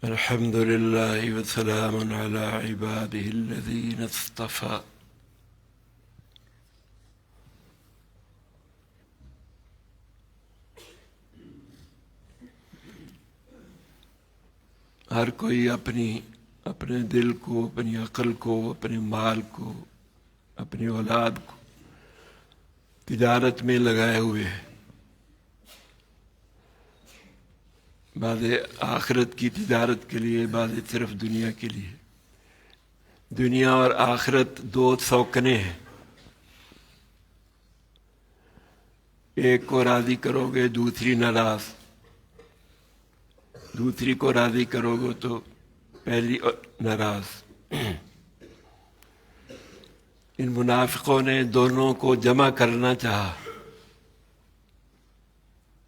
الحمد لله وسلام على عباده الذين اصطفى ہر کوئی اپنے دل کو، اپنی عقل کو، اپنے مال کو، اپنی اولاد کو تجارت میں لگائے ہوئے ہے۔ بعض آخرت کی تجارت کے لیے، بعض صرف دنیا کے لیے۔ دنیا اور آخرت دو سوکنے ہیں، ایک کو راضی کرو گے دوسری ناراض، دوسری کو راضی کرو گے تو پہلی ناراض۔ ان منافقوں نے دونوں کو جمع کرنا چاہا،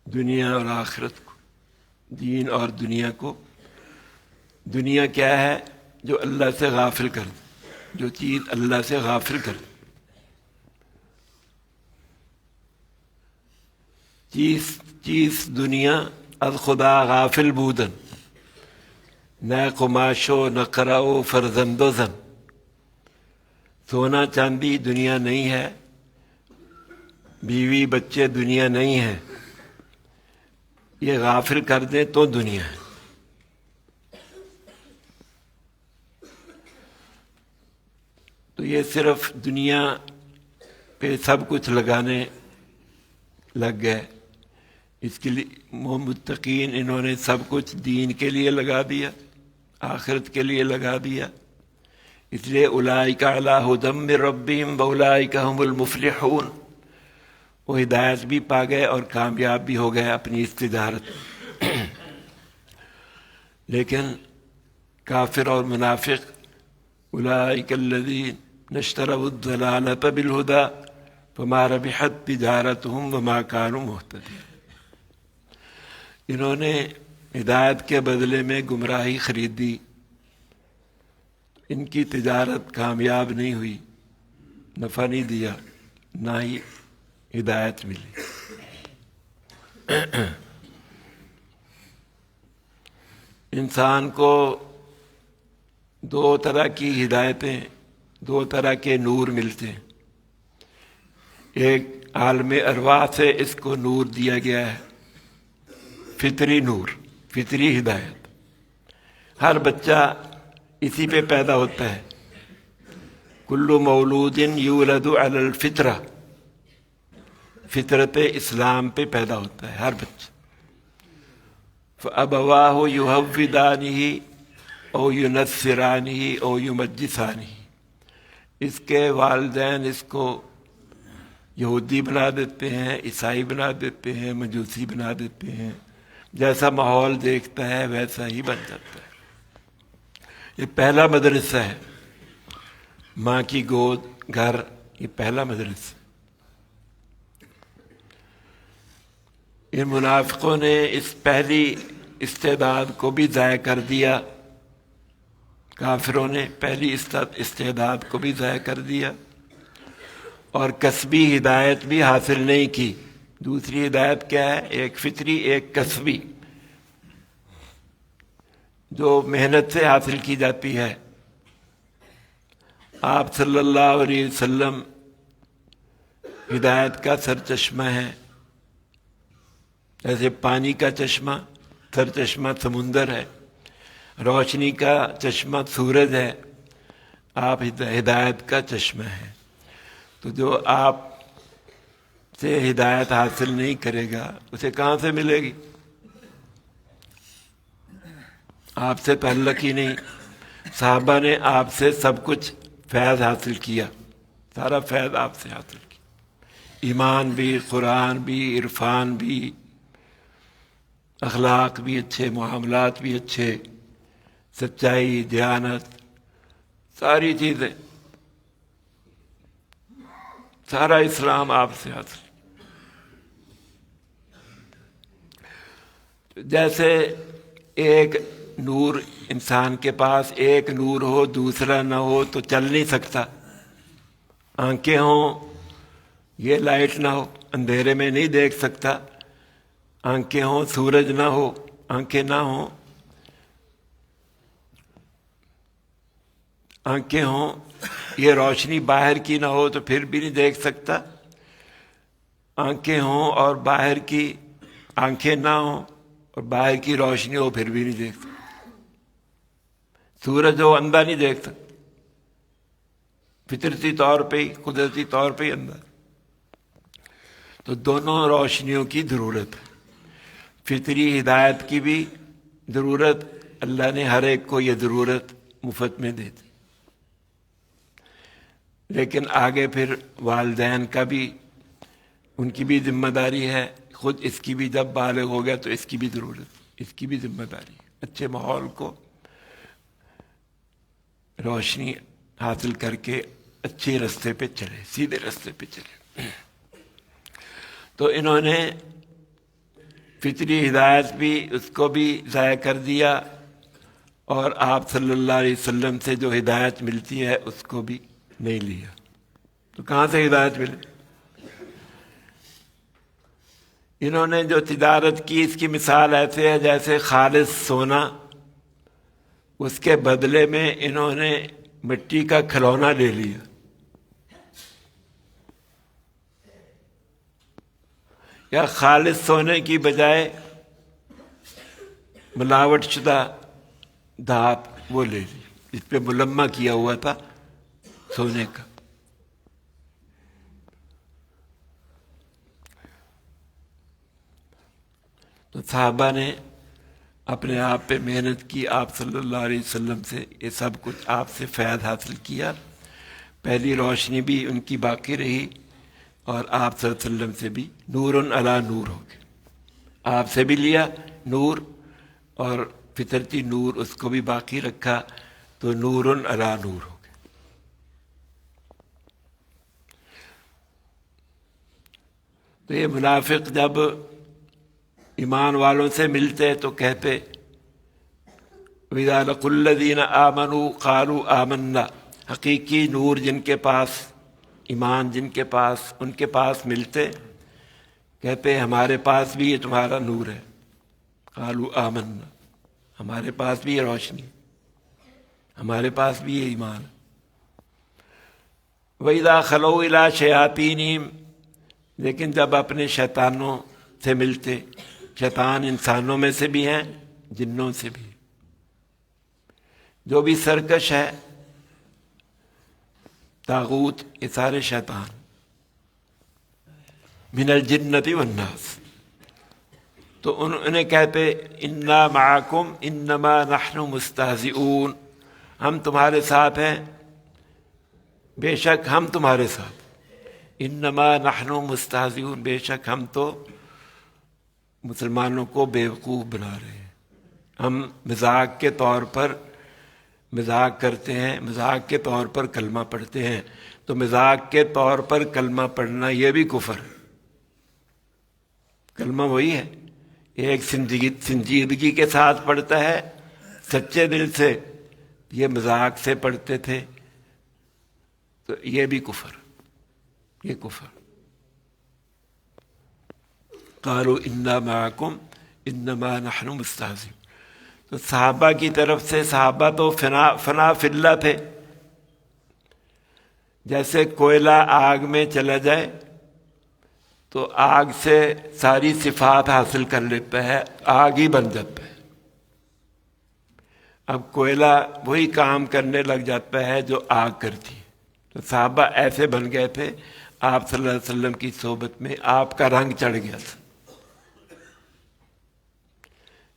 دنیا اور آخرت کو، دین اور دنیا کو۔ دنیا کیا ہے؟ جو اللہ سے غافل کر دے، جو چیز اللہ سے غافل کر دے۔ چیز دنیا از خدا غافل بودن، نہ قماش و نہ قرا و فرزند و زن۔ سونا چاندی دنیا نہیں ہے، بیوی بچے دنیا نہیں ہے، یہ غافل کر دیں تو دنیا ہے۔ تو یہ صرف دنیا پہ سب کچھ لگانے لگ گئے۔ اس کے لیے متقین انہوں نے سب کچھ دین کے لیے لگا دیا، آخرت کے لیے لگا دیا۔ اس لیے اولئک علی ھدی من ربہم واولئک ھم المفلحون، وہ ہدایت بھی پا گئے اور کامیاب بھی ہو گئے اپنی اس تجارت۔ لیکن کافر اور منافق، اولئک الذین اشتروا الضلالۃ بالھدی فما ربحت تجارتہم وما کانوا مہتدین۔ انہوں نے ہدایت کے بدلے میں گمراہی خریدی، ان کی تجارت کامیاب نہیں ہوئی، نفع نہیں دیا، نہ ہی ہدایت ملی۔ انسان کو دو طرح کی ہدایتیں، دو طرح کے نور ملتے ہیں۔ ایک عالم ارواح سے اس کو نور دیا گیا ہے، فطری نور، فطری ہدایت۔ ہر بچہ اسی پہ پیدا ہوتا ہے۔ کل مولود یولد علی الفطرہ، فطرت اسلام پہ پیدا ہوتا ہے ہر بچہ۔ فابواہ یہودانہ او ینصرانہ او یمجسانہ، اس کے والدین اس کو یہودی بنا دیتے ہیں، عیسائی بنا دیتے ہیں، مجوسی بنا دیتے ہیں۔ جیسا ماحول دیکھتا ہے ویسا ہی بن جاتا ہے۔ یہ پہلا مدرسہ ہے، ماں کی گود، گھر، یہ پہلا مدرسہ۔ ان منافقوں نے اس پہلی استعداد کو بھی ضائع کر دیا، کافروں نے پہلی استعداد کو بھی ضائع کر دیا، اور کسبی ہدایت بھی حاصل نہیں کی۔ دوسری ہدایت کیا ہے؟ ایک فطری، ایک کسبی، جو محنت سے حاصل کی جاتی ہے۔ آپ صلی اللہ علیہ وسلم ہدایت کا سرچشمہ ہے، جیسے پانی کا چشمہ، سرچشمہ سمندر ہے، روشنی کا چشمہ سورج ہے، آپ ہدایت کا چشمہ ہے۔ تو جو آپ سے ہدایت حاصل نہیں کرے گا اسے کہاں سے ملے گی؟ آپ سے تعلق ہی نہیں۔ صحابہ نے آپ سے سب کچھ فیض حاصل کیا، سارا فیض آپ سے حاصل کیا، ایمان بھی، قرآن بھی، عرفان بھی، اخلاق بھی اچھے، معاملات بھی اچھے، سچائی، دیانت، ساری چیزیں، سارا اسلام آپ سے حاصل۔ جیسے ایک نور انسان کے پاس ایک نور ہو دوسرا نہ ہو تو چل نہیں سکتا۔ آنکھیں ہوں، یہ لائٹ نہ ہو اندھیرے میں نہیں دیکھ سکتا۔ آنکھیں ہوں، سورج نہ ہو، آنکھیں نہ ہوں آنکھیں ہوں، یہ روشنی باہر کی نہ ہو تو پھر بھی نہیں دیکھ سکتا، آنکھیں ہوں اور باہر کی آنکھیں نہ ہوں اور باہر کی روشنی ہو پھر بھی نہیں دیکھ سکتا، سورج ہو اندھا نہیں دیکھ سکتا، فطرتی طور پہ ہی، قدرتی طور پہ ہی اندھا۔ تو دونوں روشنیوں کی ضرورت ہے، فطری ہدایت کی بھی ضرورت، اللہ نے ہر ایک کو یہ ضرورت مفت میں دے دی، لیکن آگے پھر والدین کا بھی، ان کی بھی ذمہ داری ہے، خود اس کی بھی جب بالغ ہو گیا تو اس کی بھی ضرورت، اس کی بھی ذمہ داری ہے، اچھے ماحول کو روشنی حاصل کر کے اچھے راستے پہ چلے، سیدھے راستے پہ چلے۔ تو انہوں نے فطری ہدایت بھی اس کو بھی ضائع کر دیا، اور آپ صلی اللہ علیہ وسلم سے جو ہدایت ملتی ہے اس کو بھی نہیں لیا، تو کہاں سے ہدایت ملے؟ انہوں نے جو تجارت کی، اس کی مثال ایسے ہے جیسے خالص سونا، اس کے بدلے میں انہوں نے مٹی کا کھلونا لے لیا۔ یا خالص سونے کی بجائے ملاوٹ شدہ دھات وہ لے لی، اس پہ ملمہ کیا ہوا تھا سونے کا۔ تو صحابہ نے اپنے آپ پہ محنت کی، آپ صلی اللہ علیہ وسلم سے یہ سب کچھ آپ سے فیض حاصل کیا، پہلی روشنی بھی ان کی باقی رہی، اور آپ صلی اللہ علیہ وسلم سے بھی نور علی نور ہو گئے، آپ سے بھی لیا نور اور فطرتی نور اس کو بھی باقی رکھا، تو نور علی نور ہو گئے۔ تو یہ منافق جب ایمان والوں سے ملتے تو کہتے وَإِذَا لَقُوا الَّذِينَ آمَنُوا قَالُوا آمَنَّا، حقیقی نور جن کے پاس، ایمان جن کے پاس، ان کے پاس ملتے کہتے ہمارے پاس بھی یہ تمہارا نور ہے، قَالُوا آمَنَّا، ہمارے پاس بھی یہ روشنی، ہمارے پاس بھی یہ ایمان ہے۔ وَإِذَا خَلَوْا إِلَىٰ شَيَاطِينِهِمْ، لیکن جب اپنے شیطانوں سے ملتے، شیطان انسانوں میں سے بھی ہیں، جنوں سے بھی، جو بھی سرکش ہے، طاغوت، یہ سارے شیطان، من الجنۃ والناس، تو انہیں کہتے انا معکم انما نحن مستہزئون، ہم تمہارے ساتھ ہیں، بے شک ہم تمہارے ساتھ، انما نحن مستہزئون، بے شک ہم تو مسلمانوں کو بیوقوف بنا رہے ہیں، ہم مذاق کے طور پر مذاق کرتے ہیں، مذاق کے طور پر کلمہ پڑھتے ہیں، تو مذاق کے طور پر کلمہ پڑھنا یہ بھی کفر ہے، کلمہ وہی ہے، ایک سنجیدگی کے ساتھ پڑھتا ہے، سچے دل سے، یہ مذاق سے پڑھتے تھے، تو یہ بھی کفر، یہ کفر۔ قالوا انا معکم انما نحن مستہزئون، تو صحابہ کی طرف سے، صحابہ تو فنا فی اللہ تھے، جیسے کوئلہ آگ میں چلا جائے تو آگ سے ساری صفات حاصل کر لیتا ہے، آگ ہی بن جاتا ہے، اب کوئلہ وہی کام کرنے لگ جاتا ہے جو آگ کرتی ہے، تو صحابہ ایسے بن گئے تھے، آپ صلی اللہ علیہ وسلم کی صحبت میں آپ کا رنگ چڑھ گیا تھا،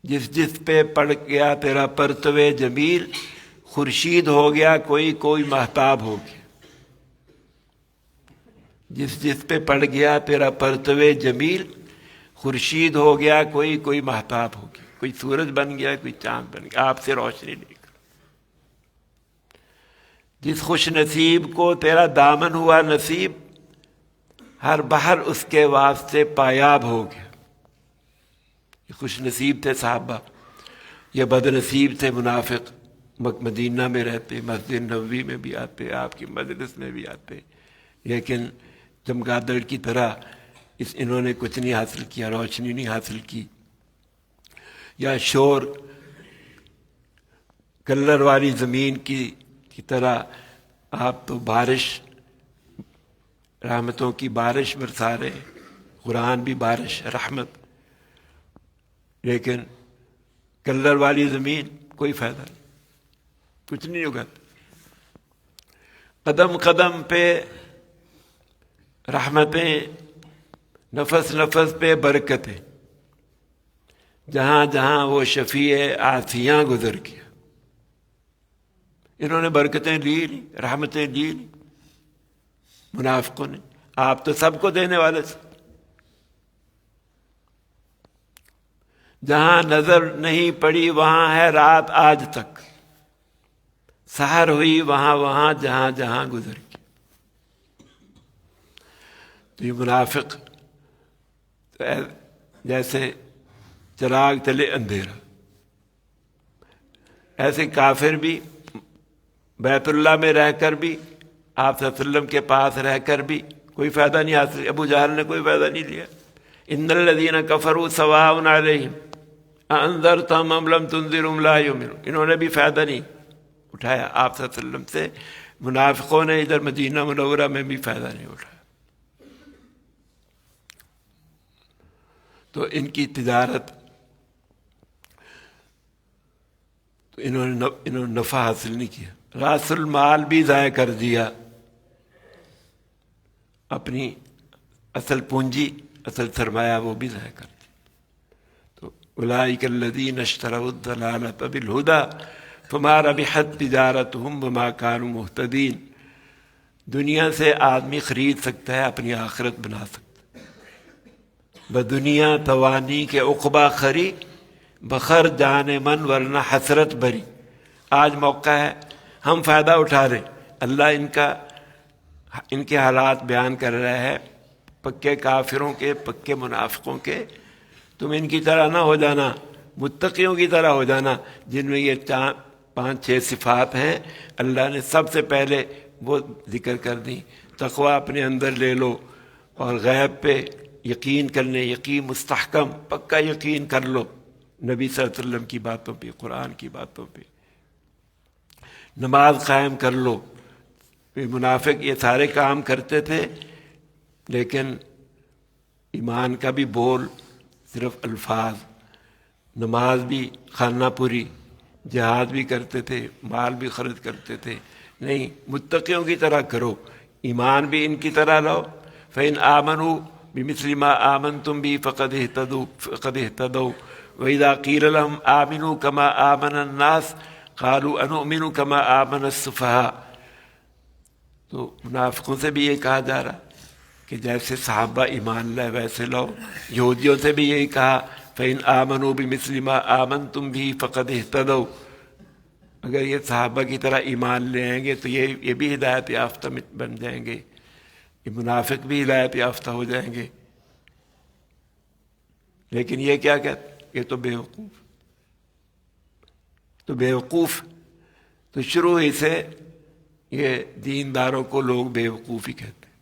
جس جس پہ پڑ گیا تیرا پرتو جمیل، خورشید ہو گیا کوئی، کوئی مہتاب ہو گیا، جس جس پہ پڑ گیا تیرا پرتو جمیل، خورشید ہو گیا کوئی، کوئی مہتاب ہو گیا، کوئی سورج بن گیا، کوئی چاند بن گیا، آپ سے روشنی لے کر، جس خوش نصیب کو تیرا دامن ہوا نصیب، ہر بہر اس کے واسطے پایاب ہو گیا۔ یہ خوش نصیب تھے صحابہ، یہ بد نصیب تھے منافق، مدینہ میں رہتے، مسجد نبوی میں بھی آتے، آپ کی مجلس میں بھی آتے، لیکن چمگادڑ کی طرح انہوں نے کچھ نہیں حاصل کیا، روشنی نہیں حاصل کی، یا شور کلر والی زمین کی کی طرح آپ تو بارش، رحمتوں کی بارش برسا رہے ہیں، قرآن بھی بارش رحمت، لیکن کلر والی زمین کوئی فائدہ نہیں، کچھ نہیں ہوگا. قدم قدم پہ رحمتیں، نفس نفس پہ برکتیں، جہاں جہاں وہ شفیع آسیاں گزر گیا. انہوں نے برکتیں لی نہیں، رحمتیں لی نہیں منافقوں نے. آپ تو سب کو دینے والے تھے. جہاں نظر نہیں پڑی وہاں ہے رات آج تک، سحر ہوئی وہاں وہاں جہاں جہاں گزر گئی. تو یہ منافق جیسے چراغ تلے اندھیرا، ایسے کافر بھی بیت اللہ میں رہ کر بھی، آپ صلی اللہ علیہ وسلم کے پاس رہ کر بھی کوئی فائدہ نہیں حاصل. ابو جہل نے کوئی فائدہ نہیں لیا. ان الذین کفروا سواء علیہم اانذرتہم ام لم تنذرہم لا یؤمنون. انہوں نے بھی فائدہ نہیں اٹھایا آپ صلی اللہ علیہ وسلم سے. منافقوں نے ادھر مدینہ منورہ میں بھی فائدہ نہیں اٹھایا. تو ان کی تجارت، تو انہوں نے نفع حاصل نہیں کیا. راس المال بھی ضائع کر دیا، اپنی اصل پونجی، اصل سرمایہ وہ بھی ضائع کر دیا. تو اولئک الذین اشتروا الضلالۃ بالہدی فما ربحت تجارتہم وما کانوا مہتدین. دنیا سے آدمی خرید سکتا ہے، اپنی آخرت بنا سکتا ہے. بدنیا توانی کے عقبہ خری، بخر جان من ورنہ حسرت بری. آج موقع ہے، ہم فائدہ اٹھا رہے. اللہ ان کے حالات بیان کر رہا ہے، پکے کافروں کے، پکے منافقوں کے. تم ان کی طرح نہ ہو جانا، متقیوں کی طرح ہو جانا جن میں یہ 5-6 صفات ہیں. اللہ نے سب سے پہلے وہ ذکر کر دی. تقوی اپنے اندر لے لو، اور غیب پہ یقین کرنے، یقین مستحکم پکا یقین کر لو نبی صلی اللہ علیہ وسلم کی باتوں پہ، قرآن کی باتوں پہ. نماز قائم کر لو. منافق یہ سارے کام کرتے تھے، لیکن ایمان کا بھی بول صرف الفاظ. نماز بھی خانہ پوری، جہاد بھی کرتے تھے، مال بھی خرچ کرتے تھے. نہیں، متقیوں کی طرح کرو، ایمان بھی ان کی طرح لاؤ. فَإِنْ آمَنُوا بِمِثْلِ مَا آمَنْتُمْ بِهِ فَقَدِ اهْتَدَوْا وَإِذَا قِيلَ لَهُمْ آمِنُوا كَمَا آمَنَ النَّاسُ قَالُوا أَنُؤْمِنُ كَمَا آمَنَ السُّفَهَاءُ. تو منافقوں سے بھی یہ کہا جا رہا کہ جیسے صحابہ ایمان لائے ویسے لاؤ. یہودیوں سے بھی یہی کہا فَإِنْ آمَنُوا بِمِثْلِ مَا آمَنْتُمْ بِهِ فَقَدِ اهْتَدَوْا. اگر یہ صحابہ کی طرح ایمان لے آئیں گے تو یہ بھی ہدایت یافتہ بن جائیں گے، یہ منافق بھی ہدایت یافتہ ہو جائیں گے. لیکن یہ کیا کہتے؟ یہ تو بیوقوف. تو شروع ہی سے یہ دینداروں کو لوگ بیوقوف ہی کہتے ہیں،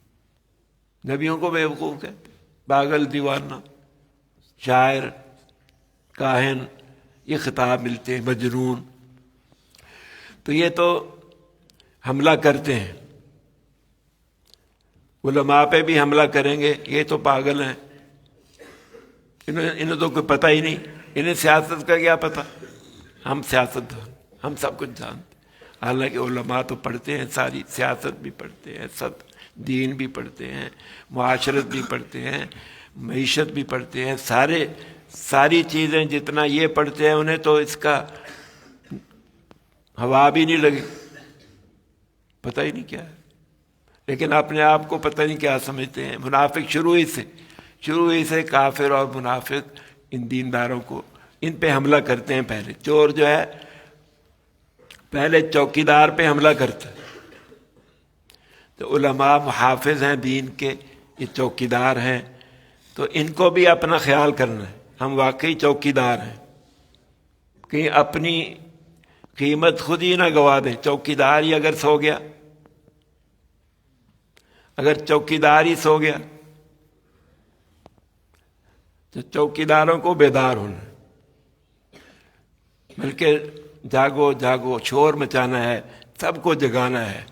نبیوں کو بیوقوف کہتے ہیں، پاگل، دیوانہ، شاعر، کاہن، یہ خطاب ملتے ہیں، مجنون. تو یہ تو حملہ کرتے ہیں، علماء پہ بھی حملہ کریں گے. یہ تو پاگل ہیں، انہیں تو کوئی پتہ ہی نہیں، انہیں سیاست کا کیا پتہ. ہم سیاست دان، ہم سب کچھ جانتے. حالانکہ علماء تو پڑھتے ہیں، ساری سیاست بھی پڑھتے ہیں، سب دین بھی پڑھتے ہیں، معاشرت بھی پڑھتے ہیں، معیشت بھی پڑھتے ہیں. ساری چیزیں جتنا یہ پڑھتے ہیں انہیں تو اس کا ہوا بھی نہیں لگی، پتہ ہی نہیں کیا ہے. لیکن اپنے آپ کو پتہ نہیں کیا سمجھتے ہیں. منافق شروع ہی سے کافر اور منافق ان دینداروں کو، ان پہ حملہ کرتے ہیں. پہلے چور جو ہے پہلے چوکیدار پہ حملہ کرتا ہے. تو علماء محافظ ہیں دین کے، یہ چوکیدار ہیں، تو ان کو بھی اپنا خیال کرنا ہے. ہم واقعی چوکیدار ہیں، کہیں اپنی قیمت خود ہی نہ گوا دیں. چوکیدار ہی اگر سو گیا، اگر چوکیدار ہی سو گیا تو چوکیداروں کو بیدار ہونا، بلکہ جاگو جاگو، شور مچانا ہے سب کو جگانا ہے.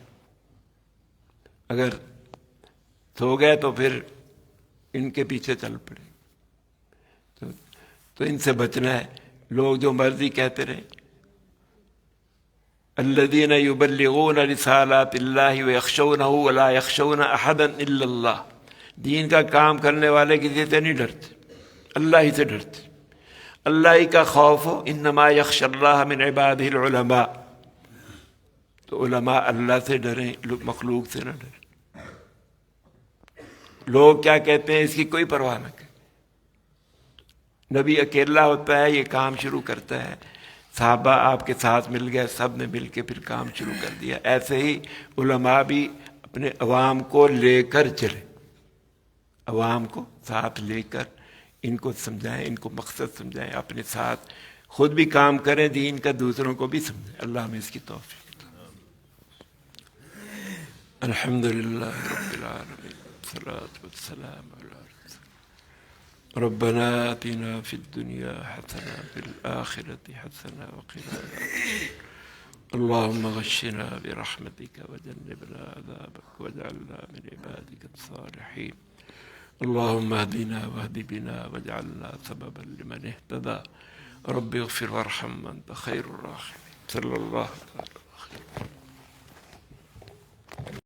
اگر سو گئے تو پھر ان کے پیچھے چل پڑے. تو ان سے بچنا ہے. لوگ جو مرضی کہتے رہے. الذین یبلغون رسالات اللہ ویخشونہ ولا یخشون احدا الا اللہ. دین کا کام کرنے والے کسی سے نہیں ڈرتے, اللہ ہی سے ڈرتے. اللہ ہی کا خوف ہو. انما یخشی اللہ من عبادہ العلماء. تو علماء اللہ سے ڈریں, مخلوق سے نہ ڈریں. لوگ کیا کہتے ہیں اس کی کوئی پرواہ نہ کریں. نبی اکیلا ہوتا ہے, یہ کام شروع کرتا ہے. صحابہ آپ کے ساتھ مل گئے, سب نے مل کے پھر کام شروع کر دیا. ایسے ہی علماء بھی اپنے عوام کو لے کر چلے, عوام کو ساتھ لے کر ان کو سمجھائیں, ان کو مقصد سمجھائیں, اپنے ساتھ خود بھی کام کریں دین کا, دوسروں کو بھی سمجھائیں. اللہ ہمیں اس کی توفیق. الحمدللہ رب العالمین والصلاة والسلام علی ربنا آتنا في الدنيا حسنة وفي الآخرة حسنة وقنا عذاب النار. اللهم غشنا برحمتك وجنبنا عذابك واجعلنا من عبادك الصالحين. اللهم اهدنا واهد بنا واجعلنا سببا لمن اهتدى. رب اغفر وارحم وانت خير الراحمين. صلى الله عليه وسلم.